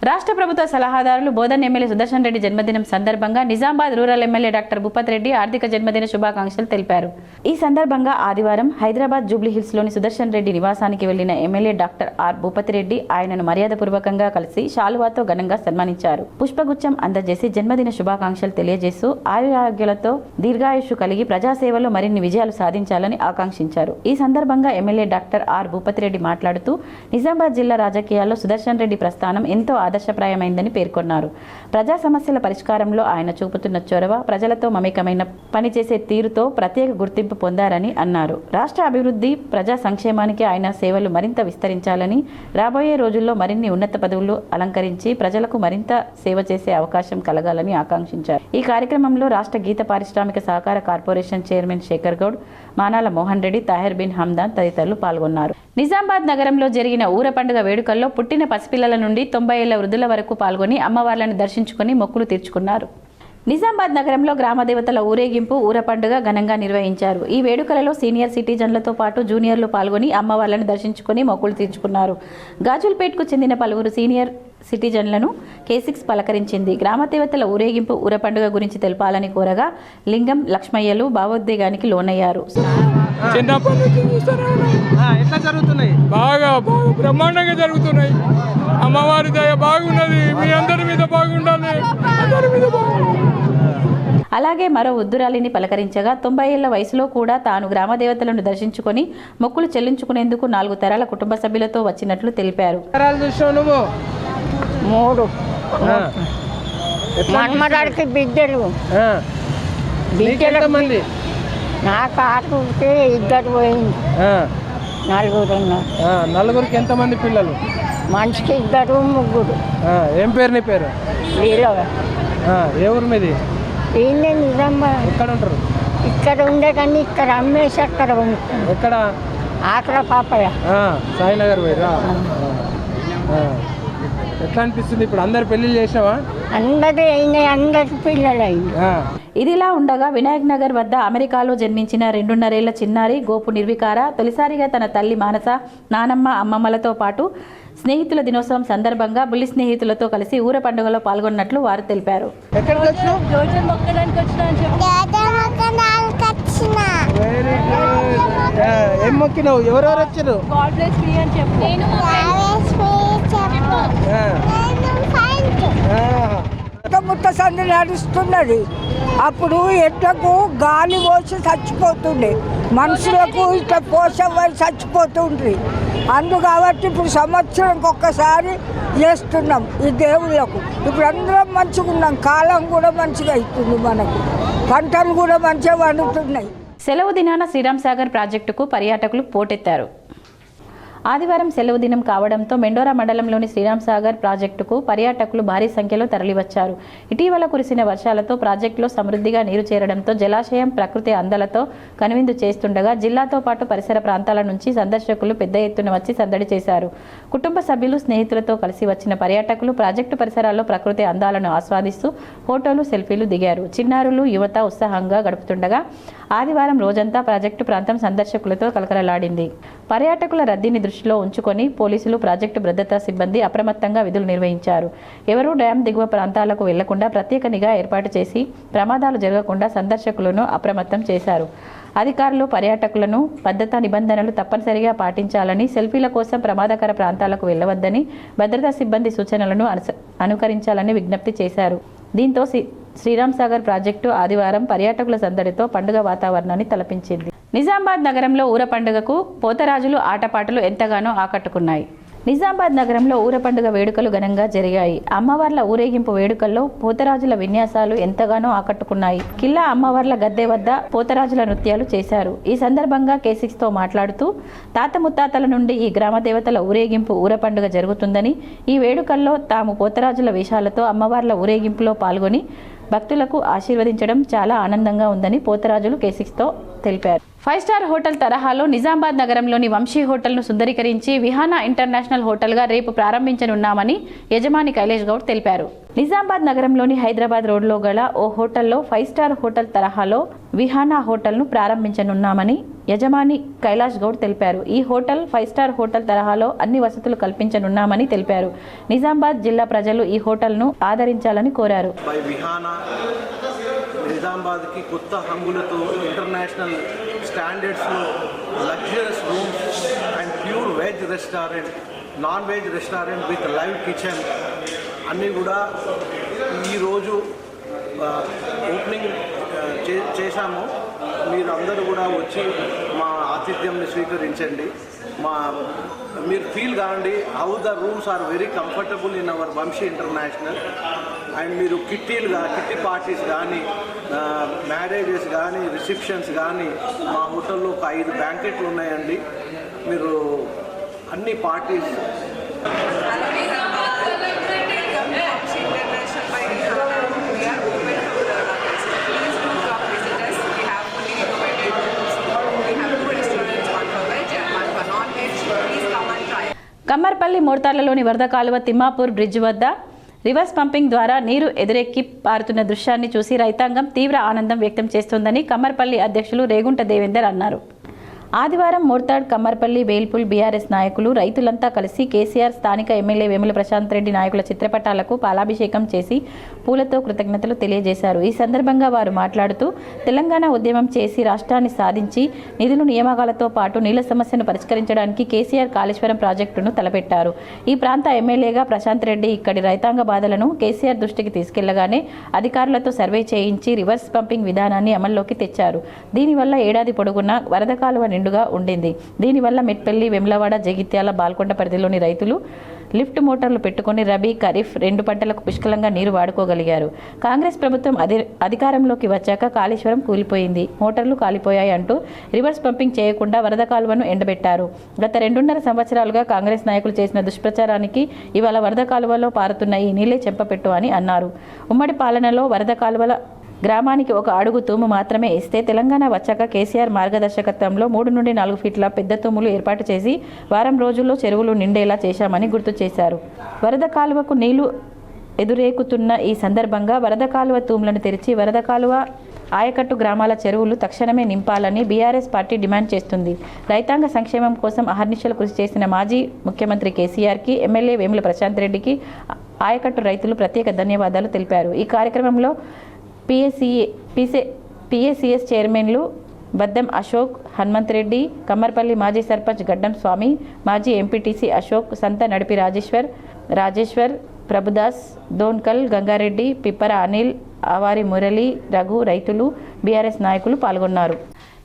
రాష్ట్ర ప్రభుత్వ సలహాదారులు బోధన్ ఎమ్మెల్యే సుదర్శన్ రెడ్డి జన్మదినం సందర్భంగా Nizamabad rural MLA doctor Bhupath Reddy ఆర్థిక జన్మదిన శుభాకాంక్షలు తెలిపారు. ఈ సందర్భంగా ఆదివారం హైదరాబాద్ జూబ్లీహిల్స్లోని సుదర్శన్ రెడ్డి నివాసానికి వెళ్లిన ఎమ్మెల్యే డాక్టర్ భూపత్ రెడ్డి ఆయనను మర్యాదపూర్వకంగా కలిసి శాలువాతో ఘనంగా సన్మానించారు. పుష్పగుచ్చం అందజేసి జన్మదిన శుభాకాంక్షలు తెలియజేస్తూ ఆయురారోగ్యాలతో దీర్ఘాయుషు కలిగి ప్రజాసేవలో మరిన్ని విజయాలు సాధించాలని ఆకాంక్షించారు. ఈ సందర్భంగా ఎమ్మెల్యే డాక్టర్ భూపత్ రెడ్డి మాట్లాడుతూ నిజామాబాద్ జిల్లా రాజకీయాల్లో సుదర్శన్ రెడ్డి ప్రస్థానం ఎంతో ఆదర్శప్రాయమైందని పేర్కొన్నారు. ప్రజా సమస్యల పరిష్కారంలో ఆయన చూపుతున్న చొరవ, ప్రజలతో మమేకమైన పనిచేసే తీరుతో ప్రత్యేక గుర్తింపు పొందారని అన్నారు. రాష్ట్ర అభివృద్ధి, ప్రజా సంక్షేమానికి ఆయన సేవలు మరింత విస్తరించాలని, రాబోయే రోజుల్లో మరిన్ని ఉన్నత పదవులు అలంకరించి ప్రజలకు మరింత సేవ చేసే అవకాశం కలగాలని ఆకాంక్షించారు. ఈ కార్యక్రమంలో రాష్ట్ర గీత పారిశ్రామిక సహకార కార్పొరేషన్ చైర్మన్ శేఖర్ గౌడ్, మానాల మోహన్ రెడ్డి, తాహిర్ బిన్ హమ్దాన్ తదితరులు పాల్గొన్నారు. నిజామాబాద్ నగరంలో జరిగిన ఊర పండుగ వేడుకల్లో పుట్టిన పసిపిల్లల నుండి 90 ఏళ్ల వృద్ధుల వరకు పాల్గొని అమ్మవార్లను దర్శించుకుని మొక్కులు తీర్చుకున్నారు. నిజామాబాద్ నగరంలో గ్రామదేవతల ఊరేగింపు, ఊర పండుగ ఘనంగా నిర్వహించారు. ఈ వేడుకలలో సీనియర్ సిటిజన్లతో పాటు జూనియర్లు పాల్గొని అమ్మవార్లను దర్శించుకుని మొక్కులు తీర్చుకున్నారు. గాజుల్పేట్కు చెందిన పలువురు సీనియర్ సిటిజన్లను K6 పలకరించింది. గ్రామదేవతల ఊరేగింపు, ఊర పండుగ గురించి తెలపాలని కోరగా లింగం, లక్ష్మయ్యలు భావోద్వేగానికి లోనయ్యారు. ఎట్లా జరుగుతున్నాయి? బాగా బ్రహ్మాండంగా జరుగుతున్నాయి. అమ్మవారి దయ బాగున్నది. మీ అందరి మీద బాగుండాలి. అలాగే మరో ఉద్దురాలిని పలకరించగా 90 ఏళ్ల వయసులో కూడా తాను గ్రామదేవతలను దర్శించుకొని మొక్కులు చెల్లించుకునేందుకు 4 తరాల కుటుంబ సభ్యులతో వచ్చినట్లు తెలిపారు. 3 మన్మరాడికి బిడ్డలు. మంది నాకు ఆటకి 2 పోయింది. 4 ఉన్నారు. 4కి ఎంతమంది పిల్లలు? మనిషికి 2, 3. ఏం పేరు నీ పేరు? ఏ ఊరు మీది? ఈయనే నిజామా. ఎక్కడ ఉంటారు? ఇక్కడ ఉండే కానీ ఇక్కడ అమ్మేసి అక్కడ ఉంటాను. ఎక్కడ? ఆకల పాపయ్య. సాయినగర్ పోయిరా. ఎట్లా అనిపిస్తుంది ఇప్పుడు? అందరు పెళ్లి చేసావా? అందరి అయినాయి, అందరికి పిల్లలు అయింది. ఇదిలా ఉండగా వినాయక్ నగర్ వద్ద అమెరికాలో జన్మించిన 2.5 ఏళ్ల చిన్నారి గోపు నిర్వికార తొలిసారిగా తన తల్లి మానస, నానమ్మ, అమ్మమ్మలతో పాటు స్నేహితుల దినోత్సవం సందర్భంగా బుల్లి స్నేహితులతో కలిసి ఊర పండుగలో పాల్గొన్నట్లు వారు తెలిపారు. ఏం మొక్కినావు? ఎవరెవరు వచ్చారు? ముట్ట సంది నడుస్తున్నది. అప్పుడు ఎట్లకు గాలి పోసి చచ్చిపోతుండే, మనుషులకు ఇట్లా పోషమై చచ్చిపోతుండ్రి. అందు కాబట్టి ఇప్పుడు సంవత్సరంకి ఒక్కసారి చేస్తున్నాం ఈ దేవుళ్ళకు. ఇప్పుడు అందరం మంచిగా ఉన్నాం. కాలం కూడా మంచిగా అవుతుంది. మనకు పంటలు కూడా మంచిగా పండుతున్నాయి. సెలవు దినాన శ్రీరామ్ సాగర్ ప్రాజెక్టుకు పర్యాటకులు పోటెత్తారు. ఆదివారం సెలవు దినం కావడంతో మెండోరా మండలంలోని శ్రీరామ్ సాగర్ ప్రాజెక్టుకు పర్యాటకులు భారీ సంఖ్యలో తరలివచ్చారు. ఇటీవల కురిసిన వర్షాలతో ప్రాజెక్టులో సమృద్ధిగా నీరు చేరడంతో జలాశయం ప్రకృతి అందలతో కనువిందు చేస్తుండగా జిల్లాతో పాటు పరిసర ప్రాంతాల నుంచి సందర్శకులు పెద్ద ఎత్తున వచ్చి సందడి చేశారు. కుటుంబ సభ్యులు, స్నేహితులతో కలిసి వచ్చిన పర్యాటకులు ప్రాజెక్టు పరిసరాల్లో ప్రకృతి అందాలను ఆస్వాదిస్తూ ఫోటోలు, సెల్ఫీలు దిగారు. చిన్నారులు, యువత ఉత్సాహంగా గడుపుతుండగా ఆదివారం రోజంతా ప్రాజెక్టు ప్రాంతం సందర్శకులతో కలకలలాడింది. పర్యాటకుల రద్దీని దృష్టిలో ఉంచుకొని పోలీసులు, ప్రాజెక్టు భద్రతా సిబ్బంది అప్రమత్తంగా విధులు నిర్వహించారు. ఎవరూ డ్యాం దిగువ ప్రాంతాలకు వెళ్లకుండా ప్రత్యేక నిఘా ఏర్పాటు చేసి ప్రమాదాలు జరగకుండా సందర్శకులను అప్రమత్తం చేశారు. అధికారులు పర్యాటకులను భద్రతా నిబంధనలు తప్పనిసరిగా పాటించాలని, సెల్ఫీల కోసం ప్రమాదకర ప్రాంతాలకు వెళ్లవద్దని, భద్రతా సిబ్బంది సూచనలను అనుకరించాలని విజ్ఞప్తి చేశారు. దీంతో శ్రీరామ్ సాగర్ ప్రాజెక్టు ఆదివారం పర్యాటకుల సందడితో పండుగ వాతావరణాన్ని తలపించింది. నిజామాబాద్ నగరంలో ఊర పండుగకు పోతరాజులు ఆటపాటలు ఎంతగానో ఆకట్టుకున్నాయి. నిజామాబాద్ నగరంలో ఊర పండుగ వేడుకలు ఘనంగా జరిగాయి. అమ్మవార్ల ఊరేగింపు వేడుకల్లో పోతరాజుల విన్యాసాలు ఎంతగానో ఆకట్టుకున్నాయి. కిల్లా అమ్మవార్ల గద్దె వద్ద పోతరాజుల నృత్యాలు చేశారు. ఈ సందర్భంగా K6తో మాట్లాడుతూ తాత ముత్తాతల నుండి ఈ గ్రామ దేవతల ఊరేగింపు, ఊర పండుగ జరుగుతుందని, ఈ వేడుకల్లో తాము పోతరాజుల వేషాలతో అమ్మవార్ల ఊరేగింపులో పాల్గొని భక్తులకు ఆశీర్వదించడం చాలా ఆనందంగా ఉందని పోతరాజులు K6తో తెలిపారు. 5 స్టార్ హోటల్ తరహాలో నిజామాబాద్ నగరంలోని వంశీ హోటల్ను సుందరీకరించి విహానా ఇంటర్నేషనల్ హోటల్గా రేపు ప్రారంభించనున్నామని యజమాని కైలేష్ గౌడ్ తెలిపారు. నిజామాబాద్ నగరంలోని హైదరాబాద్ రోడ్లో గల ఓ హోటల్లో 5 స్టార్ హోటల్ తరహాలో విహానా హోటల్ను ప్రారంభించనున్నామని యజమాని కైలాష్ గౌడ్ తెలిపారు. ఈ హోటల్ 5 స్టార్ హోటల్ తరహాలో అన్ని వసతులు కల్పించనున్నామని తెలిపారు. నిజామాబాద్ జిల్లా ప్రజలు ఈ హోటల్ను ఆదరించాలని కోరారు. నిజామాబాద్కి కొత్త హంగులతో ఇంటర్నేషనల్ స్టాండర్డ్స్లో luxurious rooms and pure veg restaurant, non veg restaurant with live kitchen అన్నీ కూడా ఈరోజు ఓపెనింగ్ చేశాము. మీరు అందరూ కూడా వచ్చి మా ఆతిథ్యంని స్వీకరించండి. మీరు ఫీల్ కావండి how the rooms are very comfortable in our Vamshi international. And మీరు కిట్టి పార్టీస్ కానీ, మ్యారేజెస్ కానీ, రిసెప్షన్స్ కానీ మా హోటల్లో ఒక 5 బ్యాంకెట్లు ఉన్నాయండి. మీరు అన్ని పార్టీస్ కమ్మర్పల్లి మోర్తార్లలోని వరద కాలువ తిమ్మాపూర్ బ్రిడ్జ్ వద్ద రివర్స్ పంపింగ్ ద్వారా నీరు ఎదురెక్కి పారుతున్న దృశ్యాన్ని చూసి రైతాంగం తీవ్ర ఆనందం వ్యక్తం చేస్తోందని కమ్మర్పల్లి అధ్యక్షులు రేగుంట దేవేందర్ అన్నారు. ఆదివారం మోర్తాడ్, కమ్మర్పల్లి, వేల్పుల్ బీఆర్ఎస్ నాయకులు రైతులంతా కలిసి కేసీఆర్, స్థానిక ఎమ్మెల్యే వేముల ప్రశాంత్ రెడ్డి నాయకుల చిత్రపటాలకు పాలాభిషేకం చేసి పూలతో కృతజ్ఞతలు తెలియజేశారు. ఈ సందర్భంగా వారు మాట్లాడుతూ తెలంగాణ ఉద్యమం చేసి రాష్ట్రాన్ని సాధించి నిధులు నియామకాలతో పాటు నీళ్ల సమస్యను పరిష్కరించడానికి కేసీఆర్ కాళేశ్వరం ప్రాజెక్టును తలపెట్టారు. ఈ ప్రాంత ఎమ్మెల్యేగా ప్రశాంత్ రెడ్డి ఇక్కడి రైతాంగ బాధలను కేసీఆర్ దృష్టికి తీసుకెళ్లగానే అధికారులతో సర్వే చేయించి రివర్స్ పంపింగ్ విధానాన్ని అమల్లోకి తెచ్చారు. దీనివల్ల ఏడాది పొడుగునా వరద కాలువ నిండుగా ఉండింది. దీనివల్ల మెట్పల్లి, వెమ్లవాడ, జగిత్యాల, బాల్కొండ పరిధిలోని రైతులు లిఫ్ట్ మోటార్లు పెట్టుకుని రబీ, ఖరీఫ్ 2 పంటలకు పుష్కలంగా నీరు వాడుకోగలిగారు. కాంగ్రెస్ ప్రభుత్వం అధికారంలోకి వచ్చాక కాళేశ్వరం కూలిపోయింది, మోటార్లు కాలిపోయాయి అంటూ రివర్స్ పంపింగ్ చేయకుండా వరద కాలువను ఎండబెట్టారు. గత 2.5 సంవత్సరాలుగా కాంగ్రెస్ నాయకులు చేసిన దుష్ప్రచారానికి ఇవాళ వరద కాలువలో పారుతున్న ఈ నీళ్లే చెంపపెట్టు అని అన్నారు. ఉమ్మడి పాలనలో వరద కాలువల గ్రామానికి 1 అడుగు తూము మాత్రమే ఇస్తే తెలంగాణ వచ్చాక కేసీఆర్ మార్గదర్శకత్వంలో 3 నుండి 4 ఫీట్ల పెద్ద తూములు ఏర్పాటు చేసి వారం రోజుల్లో చెరువులు నిండేలా చేశామని గుర్తు చేశారు. వరద కాలువకు నీళ్లు ఎదురేకుతున్న ఈ సందర్భంగా వరద కాలువ తూములను తెరిచి వరద కాలువ ఆయకట్టు గ్రామాల చెరువులు తక్షణమే నింపాలని బీఆర్ఎస్ పార్టీ డిమాండ్ చేస్తుంది. రైతాంగ సంక్షేమం కోసం అహర్నిశలు కృషి చేసిన మాజీ ముఖ్యమంత్రి కేసీఆర్కి, ఎమ్మెల్యే వేముల ప్రశాంత్ రెడ్డికి ఆయకట్టు రైతులు ప్రత్యేక ధన్యవాదాలు తెలిపారు. ఈ కార్యక్రమంలో పిఏసిఎస్ చైర్మన్లు బద్దం అశోక్, హనుమంత్ రెడ్డి, కమ్మర్పల్లి మాజీ సర్పంచ్ గడ్డం స్వామి, మాజీ ఎంపీటీసీ అశోక్, సంత నడిపి రాజేశ్వర్, ప్రభుదాస్, దోన్కల్ గంగారెడ్డి, పిప్పర అనిల్, ఆవారి మురళి, రఘు, రైతులు, బీఆర్ఎస్ నాయకులు పాల్గొన్నారు.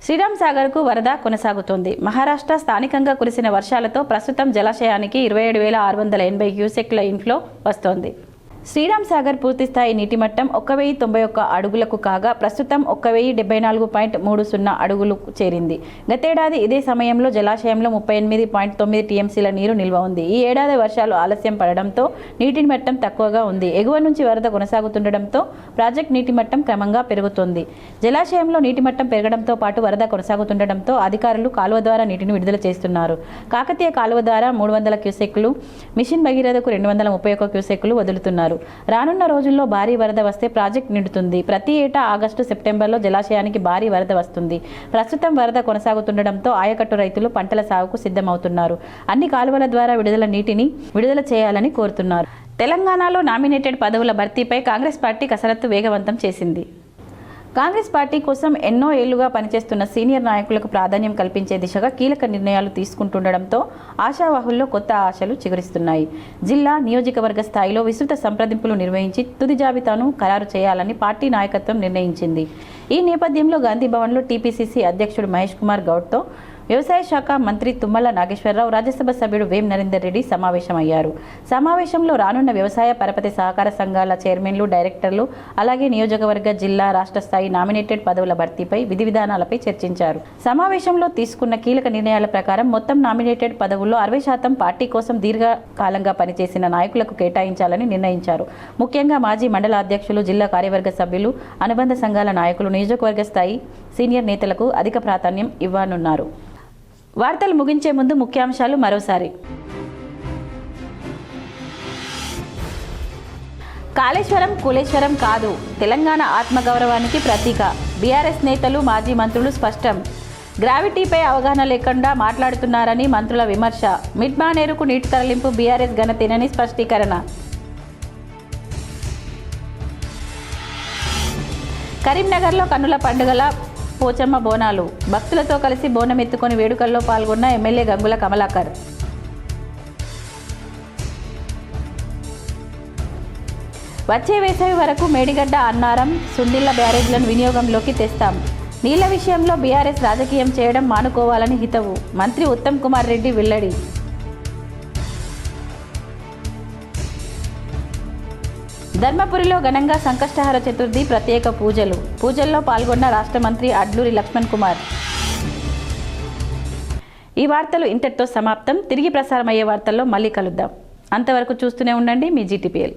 శ్రీరామ్ సాగర్కు వరద కొనసాగుతోంది. మహారాష్ట్ర స్థానికంగా కురిసిన వర్షాలతో ప్రస్తుతం జలాశయానికి 27,680 క్యూసెక్ల ఇన్ఫ్లో వస్తోంది. శ్రీరామ్ సాగర్ పూర్తిస్థాయి నీటి మట్టం 1,091 అడుగులకు కాగా ప్రస్తుతం 1,074.30 అడుగులు చేరింది. గతేడాది ఇదే సమయంలో జలాశయంలో 38.9 టీఎంసీల నీరు నిల్వ ఉంది. ఈ ఏడాది వర్షాలు ఆలస్యం పడడంతో నీటి మట్టం తక్కువగా ఉంది. ఎగువ నుంచి వరద కొనసాగుతుండటంతో ప్రాజెక్ట్ నీటి మట్టం క్రమంగా పెరుగుతోంది. జలాశయంలో నీటి మట్టం పెరగడంతో పాటు వరద కొనసాగుతుండటంతో అధికారులు కాలువ ద్వారా నీటిని విడుదల చేస్తున్నారు. కాకతీయ కాలువ ద్వారా 300 క్యూసెక్లు, మిషన్ భగీరథకు 231 క్యూసెక్లు వదులుతున్నారు. రానున్న రోజుల్లో భారీ వరద వస్తే ప్రాజెక్ట్ నిండుతుంది. ప్రతి ఏటా ఆగస్టు, సెప్టెంబర్లో జలాశయానికి భారీ వరద వస్తుంది. ప్రస్తుతం వరద కొనసాగుతుండటంతో ఆయకట్టు రైతులు పంటల సాగుకు సిద్ధమవుతున్నారు. అన్ని కాలువల ద్వారా నీటిని విడుదల చేయాలని కోరుతున్నారు. తెలంగాణలో నామినేటెడ్ పదవుల భర్తీపై కాంగ్రెస్ పార్టీ కసరత్తు వేగవంతం చేసింది. కాంగ్రెస్ పార్టీ కోసం ఎన్నో ఏళ్లుగా పనిచేస్తున్న సీనియర్ నాయకులకు ప్రాధాన్యం కల్పించే దిశగా కీలక నిర్ణయాలు తీసుకుంటుండటంతో ఆశావాహుల్లో కొత్త ఆశలు చిగురిస్తున్నాయి. జిల్లా, నియోజకవర్గ స్థాయిలో విస్తృత సంప్రదింపులు నిర్వహించి తుది జాబితాను ఖరారు చేయాలని పార్టీ నాయకత్వం నిర్ణయించింది. ఈ నేపథ్యంలో గాంధీభవన్లో టీపీసీసీ అధ్యక్షుడు మహేష్ కుమార్ గౌడ్తో వ్యవసాయ శాఖ మంత్రి తుమ్మల నాగేశ్వరరావు, రాజ్యసభ సభ్యుడు వేం నరేందర్ రెడ్డి సమావేశమయ్యారు. సమావేశంలో రానున్న వ్యవసాయ పరపతి సహకార సంఘాల చైర్మన్లు, డైరెక్టర్లు, అలాగే నియోజకవర్గ, జిల్లా, రాష్ట్ర స్థాయి నామినేటెడ్ పదవుల భర్తీపై విధి విధానాలపై చర్చించారు. సమావేశంలో తీసుకున్న కీలక నిర్ణయాల ప్రకారం మొత్తం నామినేటెడ్ పదవుల్లో 60% పార్టీ కోసం దీర్ఘకాలంగా పనిచేసిన నాయకులకు కేటాయించాలని నిర్ణయించారు. ముఖ్యంగా మాజీ మండల అధ్యక్షులు, జిల్లా కార్యవర్గ సభ్యులు, అనుబంధ సంఘాల నాయకులు, నియోజకవర్గ స్థాయి సీనియర్ నేతలకు అధిక ప్రాధాన్యం ఇవ్వనున్నారు. వార్తలు ముగించే ముందు ముఖ్యాంశాలు మరోసారి. కాళేశ్వరం కూలేశ్వరం కాదు, తెలంగాణ ఆత్మగౌరవానికి ప్రతీక. బీఆర్ఎస్ నేతలు మాజీ మంత్రులు స్పష్టం. గ్రావిటీపై అవగాహన లేకుండా మాట్లాడుతున్నారని మంత్రుల విమర్శ. మిడ్మానేరుకు నీటి తరలింపు బీఆర్ఎస్ ఘనతేనని స్పష్టీకరణ. కరీంనగర్లో కన్నుల పండుగల పోచమ్మ బోనాలు. భక్తులతో కలిసి బోనం ఎత్తుకొని వేడుకల్లో పాల్గొన్న ఎమ్మెల్యే గంగుల కమలాకర్. వచ్చే వేసవి వరకు మేడిగడ్డ, అన్నారం, సుందిళ్ల బ్యారేజ్లను వినియోగంలోకి తెస్తాం. నీళ్ల విషయంలో బీఆర్ఎస్ రాజకీయం చేయడం మానుకోవాలని హితవు. మంత్రి ఉత్తమ్ కుమార్ రెడ్డి వెల్లడి. ధర్మపురిలో ఘనంగా సంకష్టహర చతుర్థి ప్రత్యేక పూజలు. పూజల్లో పాల్గొన్న రాష్ట్ర మంత్రి అడ్లూరి లక్ష్మణ్ కుమార్. ఈ వార్తలు ఇంతటితో సమాప్తం. తిరిగి ప్రసారమయ్యే వార్తల్లో మళ్ళీ కలుద్దాం. అంతవరకు చూస్తూనే ఉండండి మీ జీటీపీఎల్.